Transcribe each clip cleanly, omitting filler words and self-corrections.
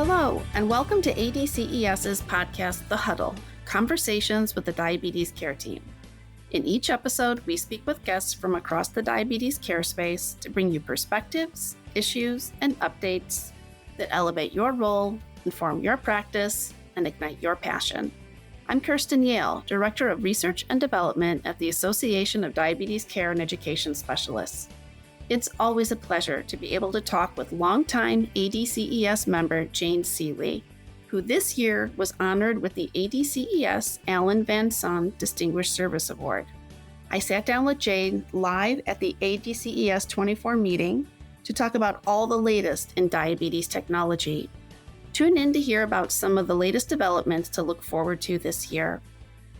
Hello, and welcome to ADCES's podcast, The Huddle, Conversations with the Diabetes Care Team. In each episode, we speak with guests from across the diabetes care space to bring you perspectives, issues, and updates that elevate your role, inform your practice, and ignite your passion. I'm Kirsten Yale, Director of Research and Development at the Association of Diabetes Care and Education Specialists. It's always a pleasure to be able to talk with longtime ADCES member Jane Seley, who this year was honored with the ADCES Alan Van Son Distinguished Service Award. I sat down with Jane live at the ADCES24 meeting to talk about all the latest in diabetes technology. Tune in to hear about some of the latest developments to look forward to this year.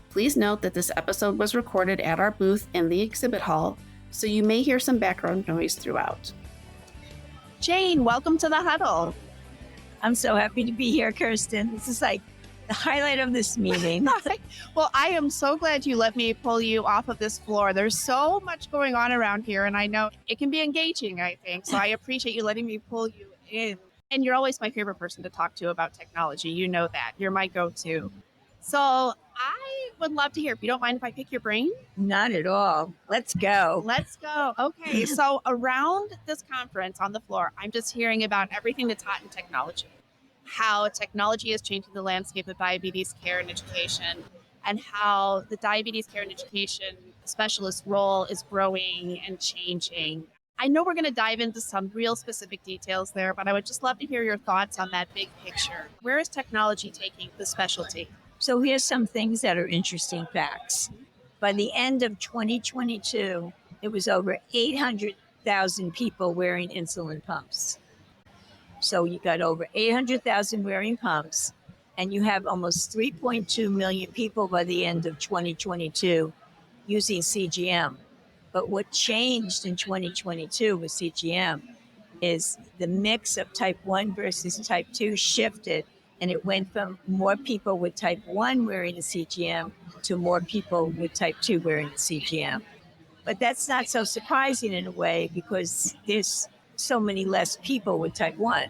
Please note that this episode was recorded at our booth in the exhibit hall, so you may hear some background noise throughout. Jane, welcome to the Huddle. I'm so happy to be here, Kirsten. This is like the highlight of this meeting. Well, I am so glad you let me pull you off of this floor. There's so much going on around here, and I know it can be engaging, I think. So I appreciate you letting me pull you in. And you're always my favorite person to talk to about technology. You know that. You're my go-to. So I would love to hear, if you don't mind if I pick your brain. Not at all. Let's go. Let's go. Okay. So around this conference on the floor, I'm just hearing about everything that's hot in technology, how technology is changing the landscape of diabetes care and education, and how the diabetes care and education specialist role is growing and changing. I know we're going to dive into some real specific details there, but I would just love to hear your thoughts on that big picture. Where is technology taking the specialty? So here's some things that are interesting facts. By the end of 2022, it was over 800,000 people wearing insulin pumps. So you got over 800,000 wearing pumps, and you have almost 3.2 million people by the end of 2022 using CGM. But what changed in 2022 with CGM is the mix of type 1 versus type 2 shifted, and it went from more people with type 1 wearing a CGM to more people with type 2 wearing a CGM. But that's not so surprising in a way, because there's so many less people with type 1.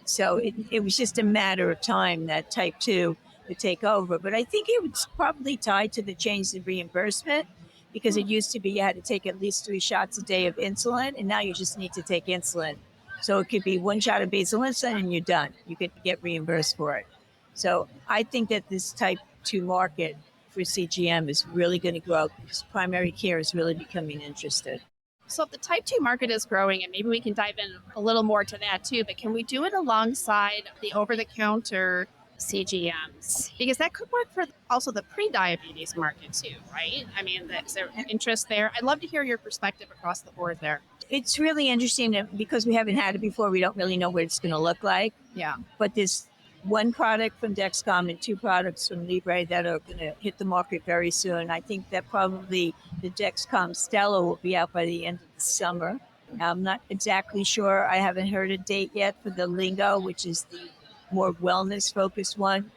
So it was just a matter of time that type 2 would take over. But I think it was probably tied to the change in reimbursement, because it used to be you had to take at least 3 shots a day of insulin, and now you just need to take insulin. So it could be 1 shot of basal insulin and you're done. You could get reimbursed for it. So I think that this type 2 market for CGM is really going to grow, because primary care is really becoming interested. So if the type 2 market is growing, and maybe we can dive in a little more to that too, but can we do it alongside the over-the-counter CGMs? Because that could work for also the pre-diabetes market too, right? I mean, is there interest there? I'd love to hear your perspective across the board there. It's really interesting that because we haven't had it before, we don't really know what it's going to look like. Yeah. But there's 1 product from Dexcom and 2 products from Libre that are going to hit the market very soon. I think that probably the Dexcom Stella will be out by the end of the summer. I'm not exactly sure. I haven't heard a date yet for the Lingo, which is the more wellness-focused one,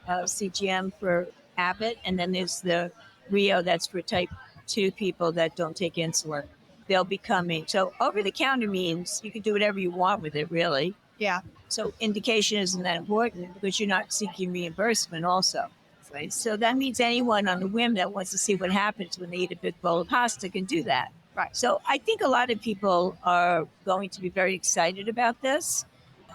CGM for Abbott. And then there's the Rio, that's for type 2 people that don't take insulin. They'll be coming. So over-the-counter means you can do whatever you want with it, really. Yeah. So indication isn't that important, because you're not seeking reimbursement also. Right? So that means anyone on a whim that wants to see what happens when they eat a big bowl of pasta can do that. Right. So I think a lot of people are going to be very excited about this.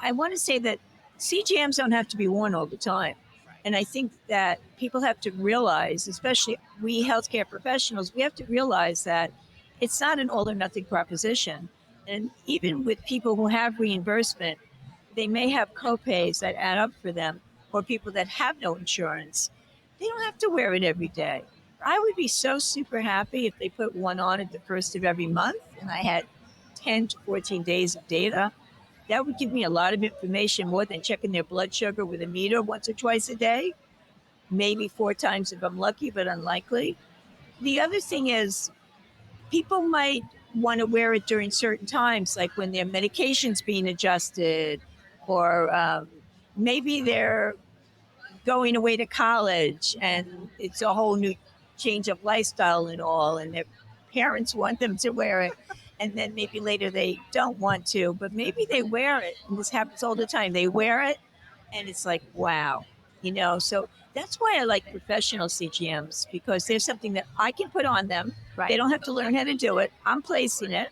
I want to say that CGMs don't have to be worn all the time. And I think that people have to realize, especially we healthcare professionals, we have to realize that it's not an all or nothing proposition. And even with people who have reimbursement, they may have copays that add up for them, or people that have no insurance. They don't have to wear it every day. I would be so super happy if they put one on at the first of every month and I had 10 to 14 days of data. That would give me a lot of information, more than checking their blood sugar with a meter once or twice a day, maybe 4 times if I'm lucky, but unlikely. The other thing is, people might want to wear it during certain times, like when their medication's being adjusted, or maybe they're going away to college and it's a whole new change of lifestyle and all, and their parents want them to wear it. And then maybe later they don't want to, but maybe they wear it. And this happens all the time. They wear it And it's like, wow, so that's why I like professional CGMs, because there's something that I can put on them. Right. They don't have to learn how to do it. I'm placing it.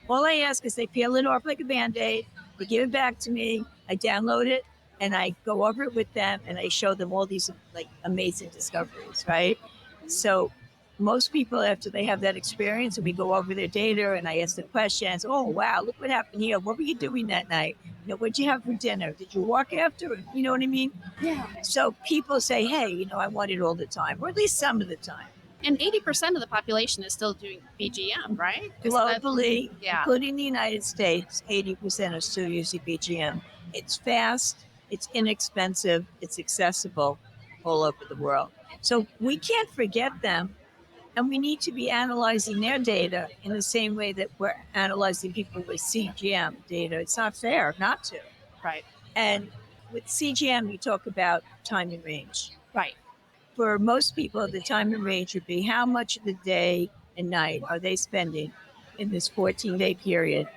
All I ask is they peel it off like a Band-Aid. They give it back to me. I download it and I go over it with them and I show them all these like amazing discoveries, right? So most people, after they have that experience and we go over their data and I ask them questions, oh, wow, look what happened here. What were you doing that night? What'd you have for dinner? Did you walk after? You know what I mean? Yeah. So people say, hey, I want it all the time, or at least some of the time. And 80% of the population is still doing BGM, right? Globally, including the United States, 80% are still using BGM. It's fast, it's inexpensive, it's accessible all over the world. So we can't forget them, and we need to be analyzing their data in the same way that we're analyzing people with CGM data. It's not fair not to. Right. And with CGM, you talk about time and range. Right. For most people, the time and range would be how much of the day and night are they spending in this 14-day period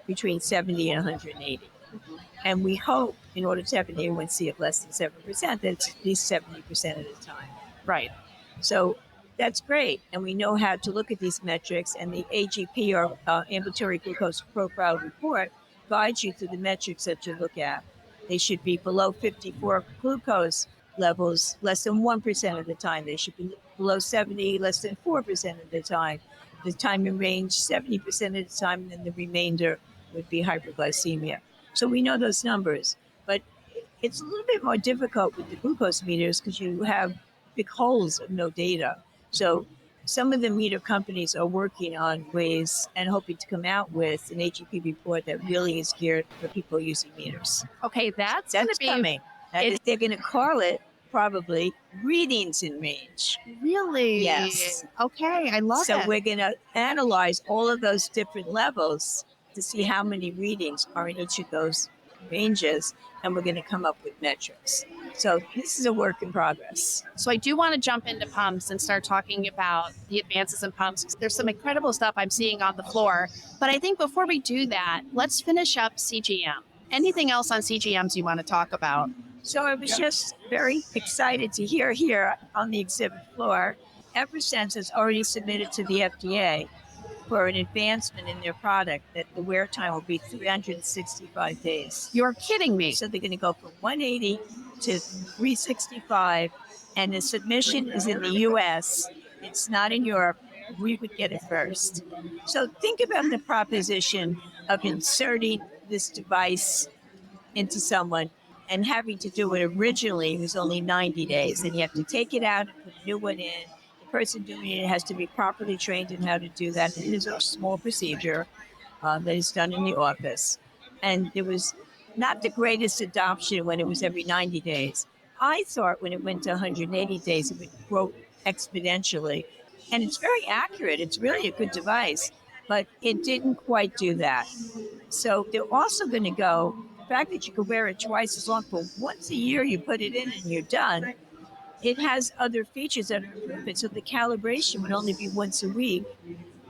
between 70 and 180. Mm-hmm. And we hope, in order to have an A1C of less than 7%, that it's at least 70% of the time. Right. So that's great. And we know how to look at these metrics. And the AGP, or ambulatory glucose profile report, guides you through the metrics that you look at. They should be below 54 glucose levels less than 1% of the time. They should be below 70 less than 4% of the time. The time in range 70% of the time, and then the remainder would be hyperglycemia. So we know those numbers, but it's a little bit more difficult with the glucose meters because you have big holes of no data. So some of the meter companies are working on ways and hoping to come out with an AGP report that really is geared for people using meters. Okay, that's coming. They're going to call it probably readings in range. Really? Yes. Okay, I love it. So we're going to analyze all of those different levels to see how many readings are in each of those ranges, and we're going to come up with metrics. So this is a work in progress. So I do want to jump into pumps and start talking about the advances in pumps. There's some incredible stuff I'm seeing on the floor. But I think before we do that, let's finish up CGM. Anything else on CGMs you want to talk about? So I was just very excited to hear here on the exhibit floor, ADCES has already submitted to the FDA for an advancement in their product that the wear time will be 365 days. You're kidding me. So they're going to go from 180 to 365, and the submission is in the U.S. It's not in Europe. We would get it first. So think about the proposition of inserting this device into someone and having to do it originally was only 90 days. And you have to take it out and put a new one in. The person doing it has to be properly trained in how to do that. It is a small procedure that is done in the office. And there was not the greatest adoption when it was every 90 days. I thought when it went to 180 days, it would grow exponentially. And it's very accurate. It's really a good device. But it didn't quite do that. So they're also going to go, the fact that you can wear it twice as long, but once a year you put it in and you're done, it has other features that are improved. So the calibration would only be once a week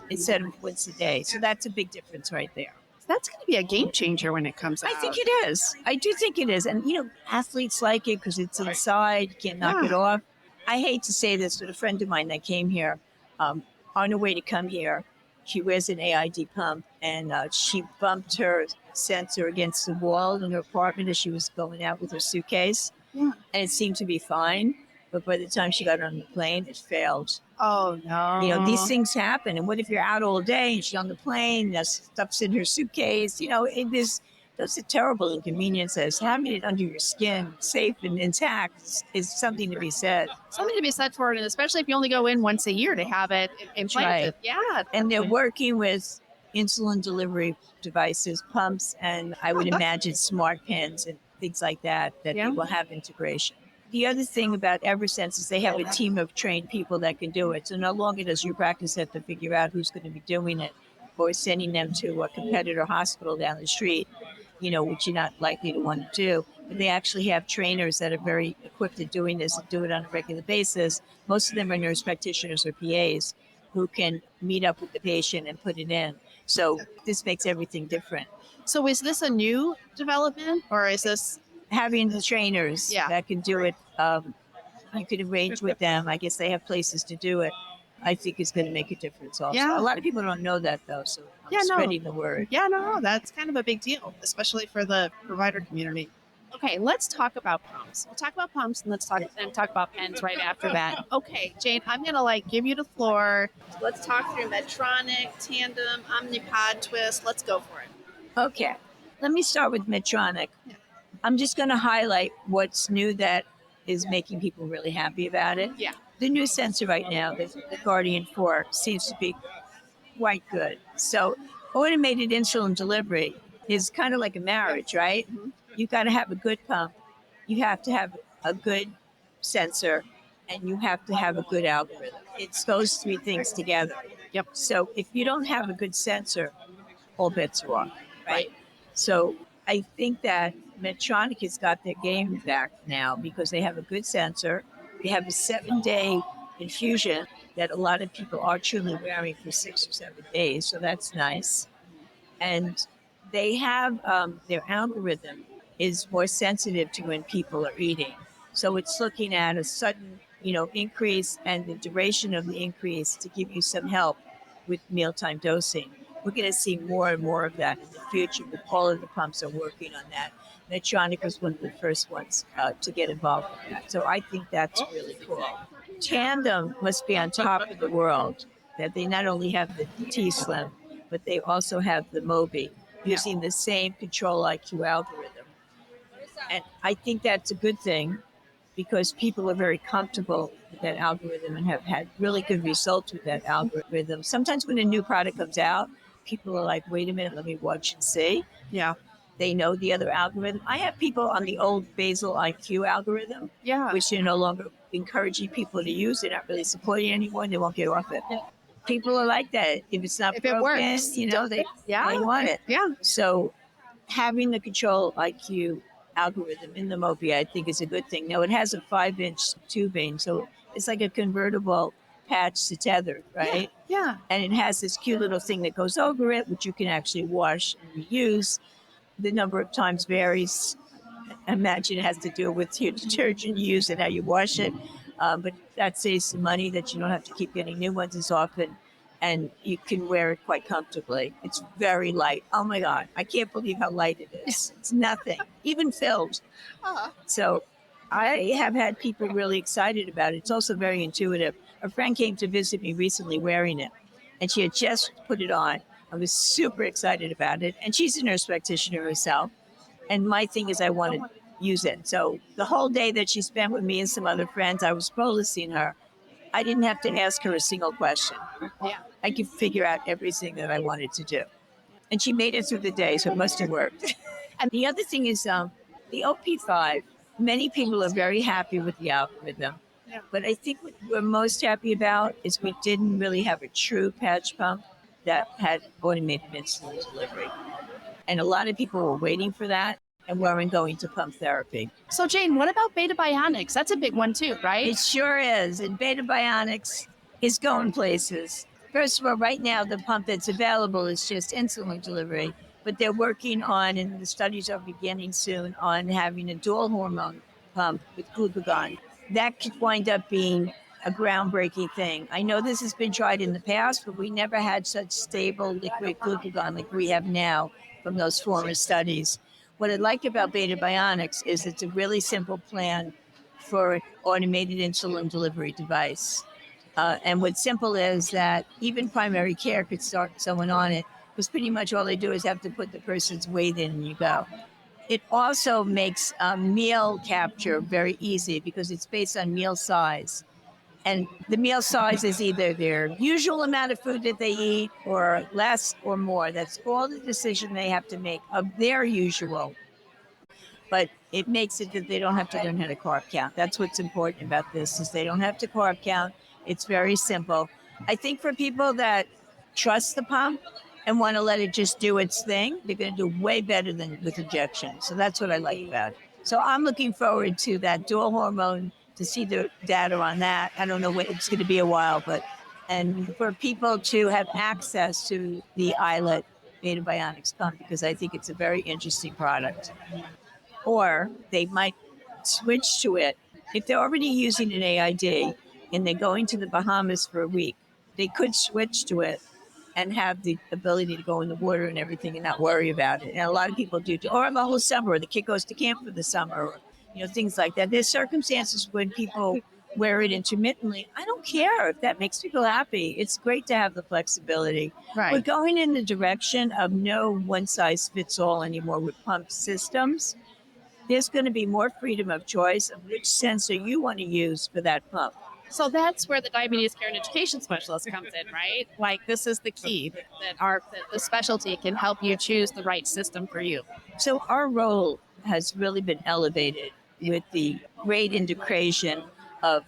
instead of once a day. So that's a big difference right there. That's going to be a game changer when it comes out. I think it is. I do think it is. And, athletes like it because it's inside, you can't knock it off. I hate to say this, but a friend of mine that came here, on her way to come here, she wears an AID pump, and she bumped her sensor against the wall in her apartment as she was going out with her suitcase. Yeah. And it seemed to be fine. But by the time she got on the plane, it failed. Oh, no. These things happen. And what if you're out all day and she's on the plane, that stuff's in her suitcase? Those are terrible inconveniences. Having it under your skin, safe and intact, is something to be said. Something to be said for it, and especially if you only go in once a year to have it implanted. Right. Yeah. And they're working with insulin delivery devices, pumps, and I would imagine smart pens and things like that will have integration. The other thing about ADCES is they have a team of trained people that can do it. So no longer does your practice have to figure out who's going to be doing it or sending them to a competitor hospital down the street, which you're not likely to want to do. But they actually have trainers that are very equipped at doing this and do it on a regular basis. Most of them are nurse practitioners or PAs who can meet up with the patient and put it in. So this makes everything different. So is this a new development, or is this having the trainers that can do it, you can arrange with them. I guess they have places to do it. I think is going to make a difference also. Yeah. A lot of people don't know that though, so I'm spreading the word. Yeah, no, that's kind of a big deal, especially for the provider community. Okay, let's talk about pumps. We'll talk about pumps and let's talk about pens right after that. Okay, Jane, I'm gonna give you the floor. Let's talk through Medtronic, Tandem, Omnipod, Twist. Let's go for it. Okay, let me start with Medtronic. I'm just going to highlight what's new that is making people really happy about it. Yeah. The new sensor right now, the Guardian 4, seems to be quite good. So automated insulin delivery is kind of like a marriage, right? Mm-hmm. You got to have a good pump. You have to have a good sensor, and you have to have a good algorithm. It's those three things together. Yep. So if you don't have a good sensor, all bets are off, right? So I think that Medtronic has got their game back now because they have a good sensor. They have a 7-day infusion that a lot of people are truly wearing for 6 or 7 days. So that's nice. And they have their algorithm is more sensitive to when people are eating. So it's looking at a sudden, increase and the duration of the increase to give you some help with mealtime dosing. We're going to see more and more of that in the future, but all of the pumps are working on that. Medtronic was one of the first ones to get involved with that. So I think that's really cool. Tandem must be on top of the world, that they not only have the T-Slim, but they also have the Mobi using the same Control IQ algorithm. And I think that's a good thing because people are very comfortable with that algorithm and have had really good results with that algorithm. Sometimes when a new product comes out, people are like, wait a minute, let me watch and see. Yeah. They know the other algorithm. I have people on the old basal IQ algorithm, which they're no longer encouraging people to use. They're not really supporting anyone. They won't get off it. People are like that. If it's not broken, it works, they want it. Yeah. So having the Control IQ algorithm in the Mobi, I think is a good thing. Now it has a 5-inch tubing, so it's like a convertible patch to tether, right? Yeah. And it has this cute little thing that goes over it, which you can actually wash and reuse. The number of times varies. I imagine it has to do with your detergent you use and how you wash it. But that saves some money that you don't have to keep getting new ones as often. And you can wear it quite comfortably. It's very light. Oh my God. I can't believe how light it is. It's nothing, even filled. So I have had people really excited about it. It's also very intuitive. A friend came to visit me recently wearing it, and she had just put it on. I was super excited about it. And she's a nurse practitioner herself. And my thing is I want to use it. So the whole day that she spent with me and some other friends, I was policing her. I didn't have to ask her a single question. Yeah. I could figure out everything that I wanted to do. And she made it through the day, so it must have worked. And the other thing is the OP5, many people are very happy with the algorithm. Yeah. But I think what we're most happy about is we didn't really have a true patch pump that had automated insulin delivery. And a lot of people were waiting for that and weren't going to pump therapy. So Jane, what about Beta Bionics? That's a big one too, right? It sure is. And Beta Bionics is going places. First of all, right now, the pump that's available is just insulin delivery, but they're working on, and the studies are beginning soon, on having a dual hormone pump with glucagon. That could wind up being a groundbreaking thing. I know this has been tried in the past, but we never had such stable liquid glucagon like we have now from those former studies. What I like about Beta Bionics is it's a really simple plan for an automated insulin delivery device. And what's simple is that even primary care could start someone on it, because pretty much all they do is have to put the person's weight in and you go. It also makes meal capture very easy because it's based on meal size. And the meal size is either their usual amount of food that they eat or less or more. That's all the decision they have to make of their usual. But it makes it that they don't have to learn how to carb count. That's what's important about this, is they don't have to carb count. It's very simple. I think for people that trust the pump and want to let it just do its thing, they're going to do way better than with injection. So that's what I like about it. So I'm looking forward to that dual hormone, to see the data on that. I don't know when it's going to be a while, and for people to have access to the iLet Beta Bionics pump, because I think it's a very interesting product. or they might switch to it. If they're already using an AID and they're going to the Bahamas for a week, they could switch to it and have the ability to go in the water and everything and not worry about it. And a lot of people do, or the whole summer, or the kid goes to camp for the summer, or, things like that. There's circumstances when people wear it intermittently. I don't care if that makes people happy. It's great to have the flexibility. Right. We're going in the direction of no one size fits all anymore with pump systems. There's going to be more freedom of choice of which sensor you want to use for that pump. So that's where the diabetes care and education specialist comes in, right? Like, this is the key, that the specialty can help you choose the right system for you. So our role has really been elevated with the great integration of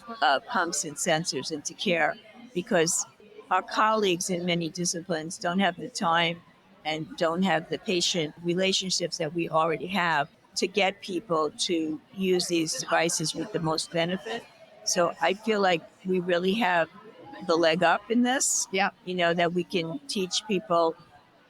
pumps and sensors into care, because our colleagues in many disciplines don't have the time and don't have the patient relationships that we already have to get people to use these devices with the most benefit. So I feel like we really have the leg up in this. Yeah. That we can teach people,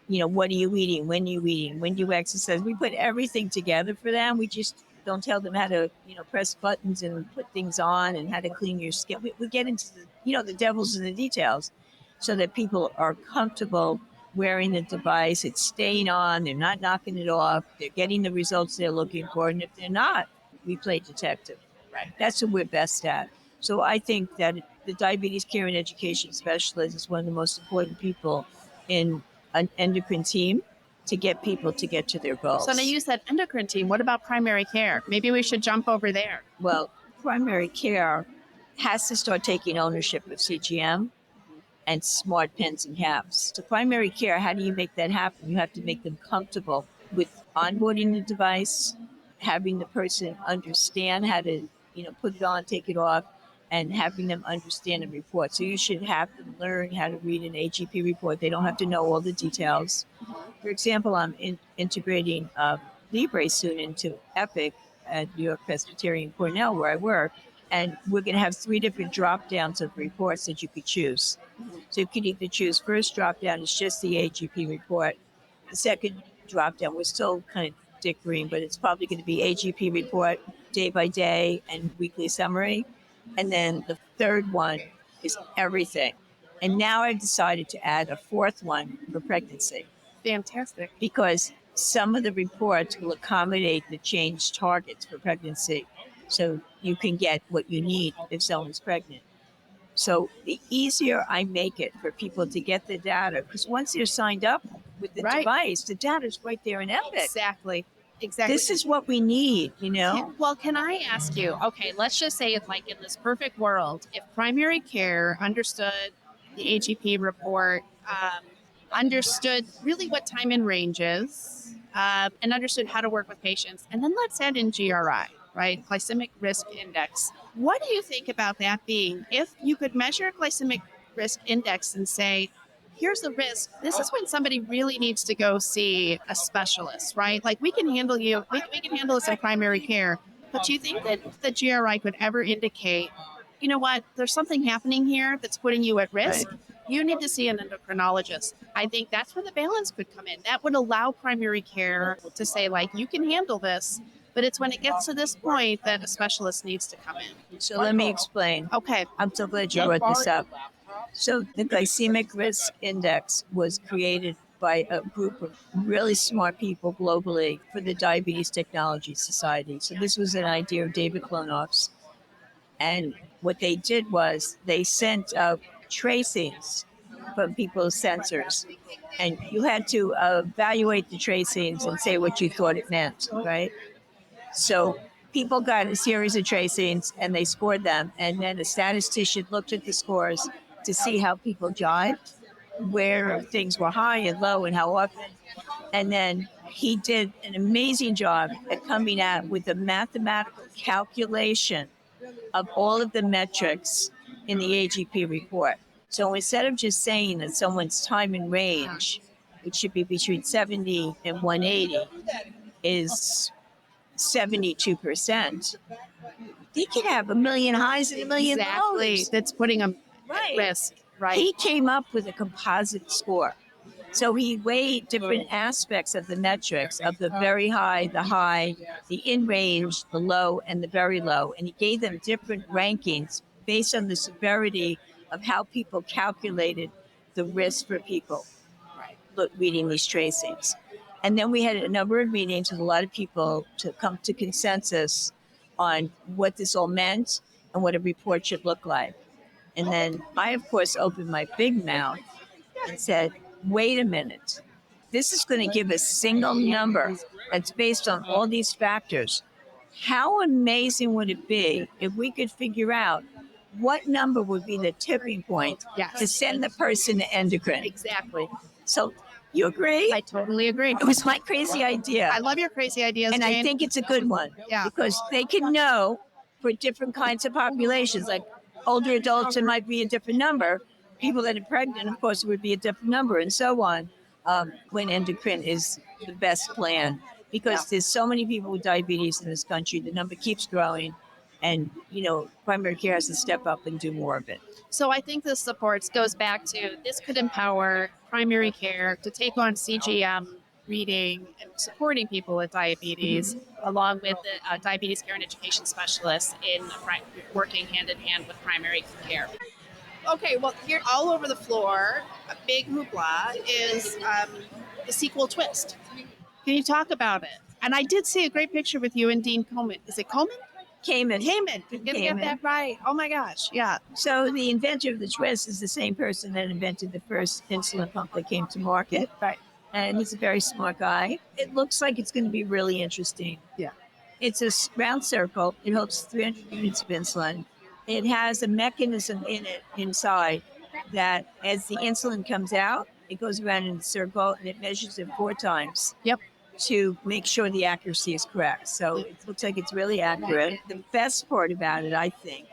what are you eating? When are you eating? When do you exercise? We put everything together for them. We just don't tell them how to, press buttons and put things on and how to clean your skin. We get into the devil's in the details so that people are comfortable wearing the device. It's staying on. They're not knocking it off. They're getting the results they're looking for. And if they're not, we play detective. Right. That's what we're best at. So I think that the diabetes care and education specialist is one of the most important people in an endocrine team to get people to get to their goals. So now you said endocrine team. What about primary care? Maybe we should jump over there. Well, primary care has to start taking ownership of CGM and smart pens and caps. So primary care, how do you make that happen? You have to make them comfortable with onboarding the device, having the person understand how to put it on, take it off, and having them understand the report. So you should have them learn how to read an AGP report. They don't have to know all the details. For example, I'm integrating Libre soon into Epic at New York Presbyterian Cornell, where I work, and we're going to have 3 different drop-downs of reports that you could choose. So you could either choose first drop-down is just the AGP report. The second drop-down, we're still kind of dickering, but it's probably going to be AGP report, day by day, and weekly summary. And then the third one is everything. And now I've decided to add a 4th one for pregnancy. Fantastic. Because some of the reports will accommodate the changed targets for pregnancy. So you can get what you need if someone's pregnant. So the easier I make it for people to get the data, because once they're signed up with the device, the data's right there in Epic. Exactly. This is what we need, Well, can I ask you, okay, let's just say it's like in this perfect world, if primary care understood the AGP report, understood really what time in range is, and understood how to work with patients, and then let's add in GRI, right? Glycemic risk index. What do you think about that being, if you could measure a glycemic risk index and say, here's the risk. This is when somebody really needs to go see a specialist, right? Like, we can handle you. We can handle this in primary care. But do you think that the GRI could ever indicate, you know what, there's something happening here that's putting you at risk? Right. You need to see an endocrinologist. I think that's where the balance could come in. That would allow primary care to say, like, you can handle this, but it's when it gets to this point that a specialist needs to come in. So let me explain. Okay. I'm so glad you brought this up. So the glycemic risk index was created by a group of really smart people globally for the Diabetes Technology Society. So this was an idea of David Klonoff's. And what they did was they sent out tracings from people's sensors. And you had to evaluate the tracings and say what you thought it meant, right? So people got a series of tracings and they scored them. And then a statistician looked at the scores to see how people jived, where things were high and low and how often. And then he did an amazing job at coming out with a mathematical calculation of all of the metrics in the AGP report. So instead of just saying that someone's time in range, which should be between 70 and 180, is 72%, they can have a million highs and a million lows. That's putting them at risk, right? He came up with a composite score. So he weighed different aspects of the metrics of the very high, the in range, the low, and the very low. And he gave them different rankings based on the severity of how people calculated the risk for people reading these tracings. And then we had a number of meetings with a lot of people to come to consensus on what this all meant and what a report should look like. And then I, of course, opened my big mouth and said, wait a minute. This is going to give a single number that's based on all these factors. How amazing would it be if we could figure out what number would be the tipping point to send the person to endocrine? Exactly. So you agree? I totally agree. It was my crazy idea. I love your crazy ideas, And Jane. I think it's a good one. Yeah. Because they can know for different kinds of populations, like older adults, it might be a different number. People that are pregnant, of course, it would be a different number, and so on. When endocrine is the best plan, because there's so many people with diabetes in this country, the number keeps growing, and primary care has to step up and do more of it. So I think this goes back to this could empower primary care to take on CGM reading and supporting people with diabetes, along with the diabetes care and education specialists in working hand in hand with primary care. Okay, well, here all over the floor, a big hoopla is the sequel twist. Can you talk about it? And I did see a great picture with you and Dean Coleman. Is it Coleman? Kamen. You're going to get that right. Oh, my gosh. Yeah. So the inventor of the twist is the same person that invented the first insulin pump that came to market. Right. And he's a very smart guy. It looks like it's going to be really interesting. Yeah. It's a round circle. It holds 300 units of insulin. It has a mechanism in it inside that as the insulin comes out, it goes around in a circle and it measures it 4 times. Yep. To make sure the accuracy is correct. So it looks like it's really accurate. The best part about it, I think,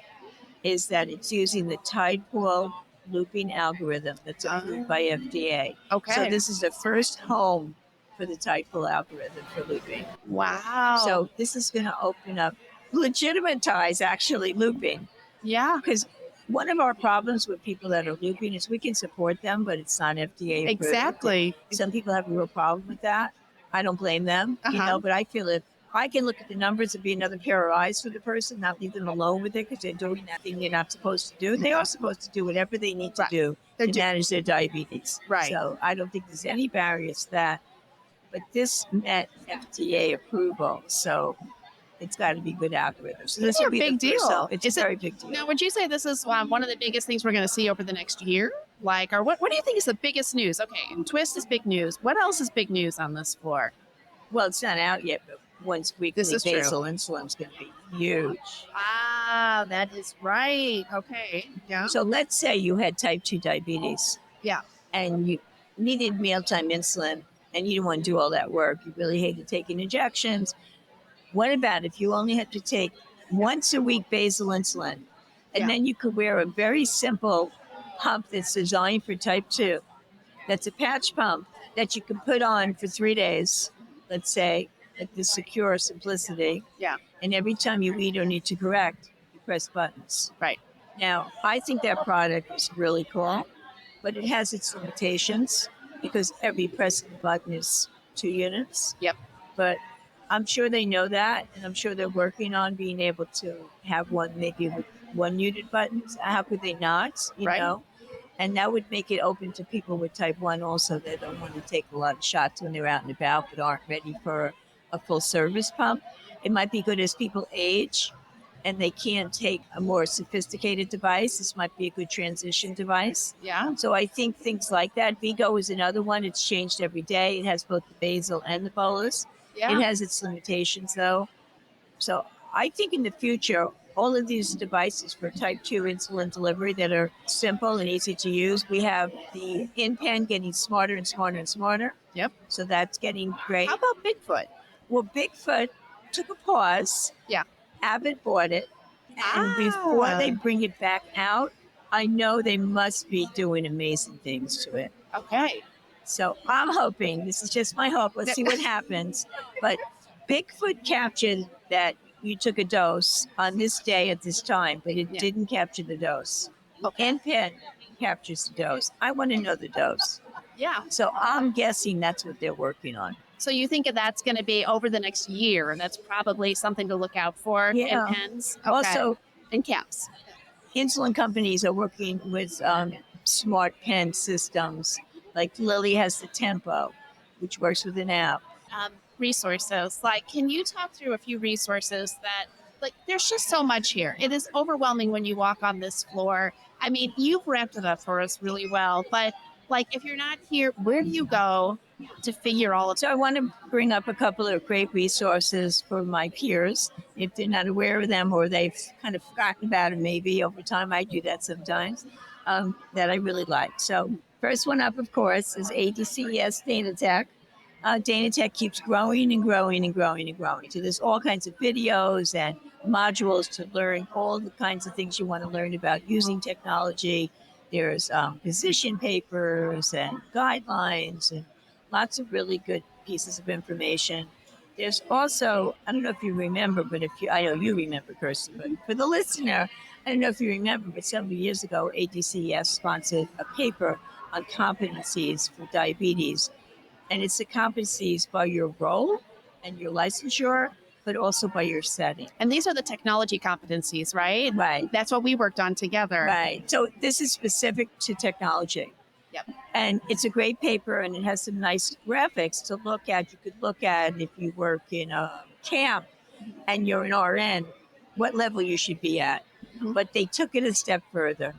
is that it's using the tide pool looping algorithm that's approved by FDA. Okay. So this is the first home for the tide pool algorithm for looping. Wow. So this is going to open up, legitimatize actually looping. Yeah. Because one of our problems with people that are looping is we can support them, but it's not FDA approved. Exactly. Some people have a real problem with that. I don't blame them, but I feel if I can look at the numbers and be another pair of eyes for the person, not leave them alone with it because they're doing that thing they're not supposed to do. They are supposed to do whatever they need to do to manage their diabetes. Right. So I don't think there's any barriers to that. But this met FDA approval, so it's got to be good algorithms. So this is a big deal. It's a very big deal. Now, would you say this is one of the biggest things we're going to see over the next year? Or what do you think is the biggest news? Okay, and twist is big news. What else is big news on this floor? Well, it's not out yet, but once weekly basal insulin is going to be huge. Ah, that is right. Okay. Yeah. So let's say you had type 2 diabetes. Yeah. And you needed mealtime insulin and you didn't want to do all that work. You really hated taking injections. What about if you only had to take once a week basal insulin and then you could wear a very simple pump that's designed for type 2. That's a patch pump that you can put on for 3 days, let's say, at the secure simplicity. Yeah. And every time you eat or need to correct, you press buttons. Right. Now, I think that product is really cool, but it has its limitations because every press of the button is 2 units. Yep. But I'm sure they know that, and I'm sure they're working on being able to have one maybe with 1 unit buttons. How could they not? You know? And that would make it open to people with type 1 also that don't want to take a lot of shots when they're out and about but aren't ready for a full service pump. It might be good as people age and they can't take a more sophisticated device. This might be a good transition device. Yeah. So I think things like that. Vigo is another one. It's changed every day. It has both the basal and the bolus. Yeah. It has its limitations though. So I think in the future, all of these devices for type 2 insulin delivery that are simple and easy to use. We have the in-pen getting smarter and smarter and smarter. Yep. So that's getting great. How about Bigfoot? Well, Bigfoot took a pause. Yeah. Abbott bought it. And before they bring it back out, I know they must be doing amazing things to it. Okay. So I'm hoping, this is just my hope, let's see what happens. But Bigfoot captured that you took a dose on this day at this time, but it didn't capture the dose. Okay. N-Pen captures the dose. I want to know the dose. Yeah. So I'm guessing that's what they're working on. So you think that's going to be over the next year, and that's probably something to look out for in pens? Okay. Also, and caps. Insulin companies are working with smart pen systems. Like Lilly has the Tempo, which works with an app. Resources. Like, can you talk through a few resources that, like, there's just so much here. It is overwhelming when you walk on this floor. I mean, you've wrapped it up for us really well, but like, if you're not here, where do you go to figure all of it? So I want to bring up a couple of great resources for my peers if they're not aware of them or they've kind of forgotten about it maybe over time. I do that sometimes, that I really like. So first one up, of course, is ADCES Dana Tech. Dana Tech keeps growing and growing and growing and growing. So there's all kinds of videos and modules to learn all the kinds of things you want to learn about using technology. There's position papers and guidelines and lots of really good pieces of information. There's also, I don't know if you remember, but I know you remember, Kirsty, but for the listener, I don't know if you remember, but several years ago, ADCES sponsored a paper on competencies for diabetes. And it's the competencies by your role and your licensure, but also by your setting. And these are the technology competencies, right? Right. That's what we worked on together. Right. So this is specific to technology. Yep. And it's a great paper and it has some nice graphics to look at. You could look at if you work in a camp and you're an RN, what level you should be at. Mhm. But they took it a step further.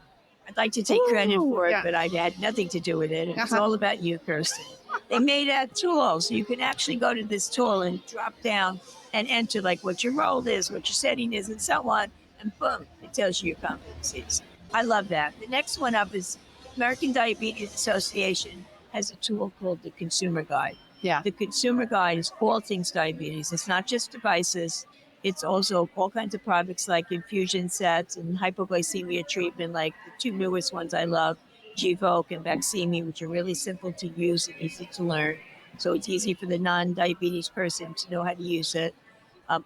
I'd like to take credit for it, but I had nothing to do with it. It's all about you, Kirsten. They made a tool, so you can actually go to this tool and drop down and enter like what your role is, what your setting is, and so on, and boom, it tells you your competencies. I love that. The next one up is American Diabetes Association has a tool called the Consumer Guide. Yeah. The Consumer Guide is all things diabetes. It's not just devices. It's also all kinds of products like infusion sets and hypoglycemia treatment, like the two newest ones I love, Gvoke and Baqsimi, which are really simple to use and easy to learn. So it's easy for the non-diabetes person to know how to use it.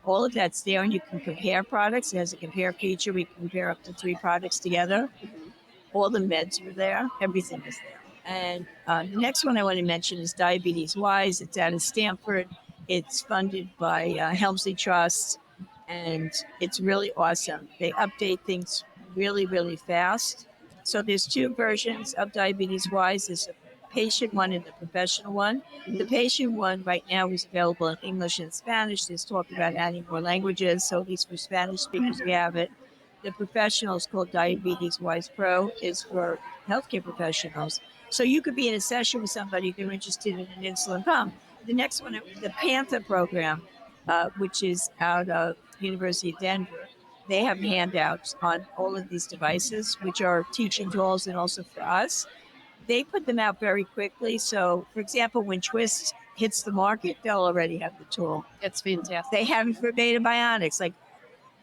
All of that's there, and you can compare products. It has a compare feature. We can compare up to 3 products together. All the meds are there. Everything is there. And the next one I want to mention is Diabetes Wise. It's out of Stanford. It's funded by Helmsley Trust, and it's really awesome. They update things really, really fast. So there's 2 versions of Diabetes Wise. There's a patient one and the professional one. The patient one right now is available in English and Spanish. There's talk about adding more languages, so at least for Spanish speakers we have it. The professional is called Diabetes Wise Pro, is for healthcare professionals. So you could be in a session with somebody if they're interested in an insulin pump. The next one, the Panther program, which is out of University of Denver. They have handouts on all of these devices, which are teaching tools and also for us. They put them out very quickly. So, for example, when Twist hits the market, they'll already have the tool. It's fantastic. They have it for Beta Bionics. Like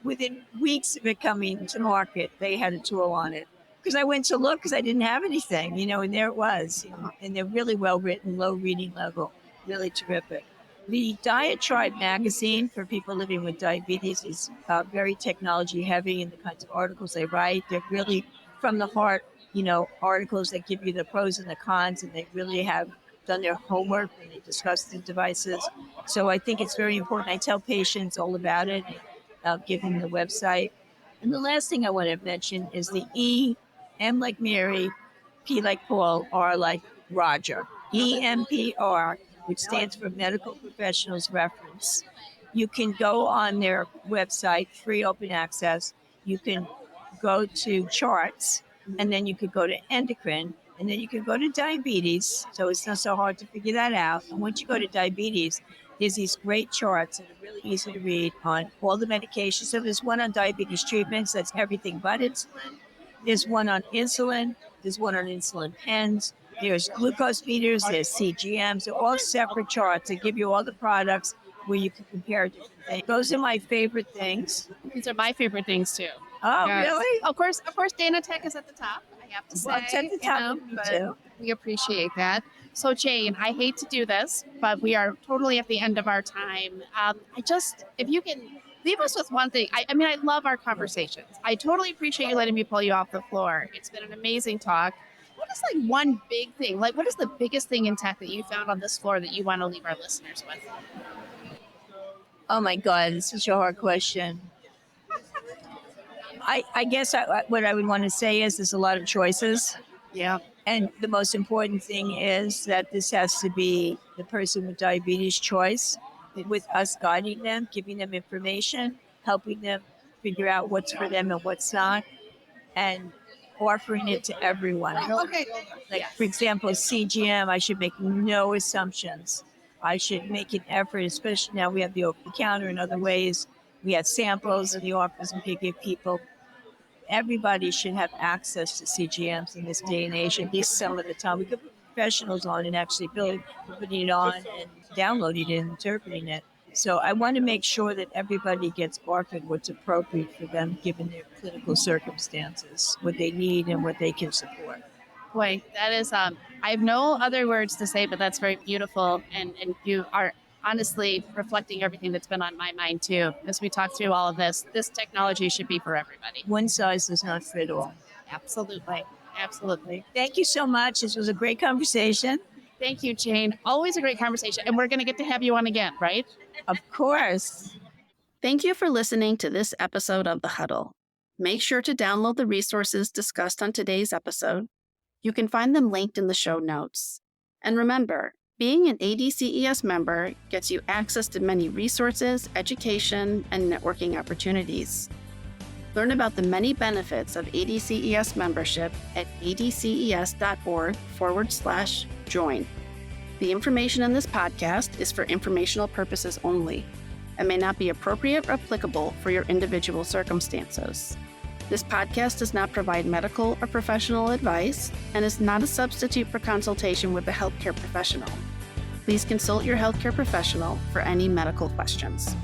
within weeks of it coming to market, they had a tool on it. Because I went to look because I didn't have anything, and there it was. And they're really well written, low reading level, really terrific. The Diatribe magazine for people living with diabetes is very technology heavy in the kinds of articles they write. They're really from the heart, articles that give you the pros and the cons, and they really have done their homework when they discuss the devices. So I think it's very important. I tell patients all about it. I'll give them the website. And the last thing I want to mention is the E, M like Mary, P like Paul, R like Roger. EMPR, which stands for Medical Professionals Reference. You can go on their website, free open access. You can go to charts, and then you could go to endocrine, and then you can go to diabetes. So it's not so hard to figure that out. And once you go to diabetes, there's these great charts that are really easy to read on all the medications. So there's one on diabetes treatments. That's everything but insulin. There's one on insulin. There's one on insulin pens. There's glucose meters, there's CGMs, they're all separate charts that give you all the products where you can compare different things. Those are my favorite things. These are my favorite things too. Oh, Yes. really? Of course, Dana Tech is at the top, I have to say. Well, it's at the top of me but too. we appreciate that. So Jane, I hate to do this, but we are totally at the end of our time. If you can leave us with one thing. I mean, I love our conversations. I totally appreciate you letting me pull you off the floor. It's been an amazing talk. What is like one big thing? Like, what is the biggest thing in tech that you found on this floor that you want to leave our listeners with? Oh my God, it's such a hard question. I guess what I would want to say is there's a lot of choices. Yeah. And the most important thing is that this has to be the person with diabetes choice, with us guiding them, giving them information, helping them figure out what's for them and what's not, and offering it to everyone. Like, for example, CGM, I should make no assumptions. I should make an effort, especially now we have the over-the-counter and other ways. We have samples in the office we could give people. Everybody should have access to CGMs in this day and age, at least some of the time. We could put professionals on and actually putting it on and downloading it and interpreting it. So I want to make sure that everybody gets offered what's appropriate for them, given their clinical circumstances, what they need and what they can support. Boy, that is, I have no other words to say, but that's very beautiful. And you are honestly reflecting everything that's been on my mind too. As we talk through all of this technology should be for everybody. One size does not fit all. Absolutely. Absolutely. Thank you so much. This was a great conversation. Thank you, Jane. Always a great conversation. And we're going to get to have you on again, right? Of course. Thank you for listening to this episode of The Huddle. Make sure to download the resources discussed on today's episode. You can find them linked in the show notes. And remember, being an ADCES member gets you access to many resources, education, and networking opportunities. Learn about the many benefits of ADCES membership at adces.org/join. The information in this podcast is for informational purposes only and may not be appropriate or applicable for your individual circumstances. This podcast does not provide medical or professional advice and is not a substitute for consultation with a healthcare professional. Please consult your healthcare professional for any medical questions.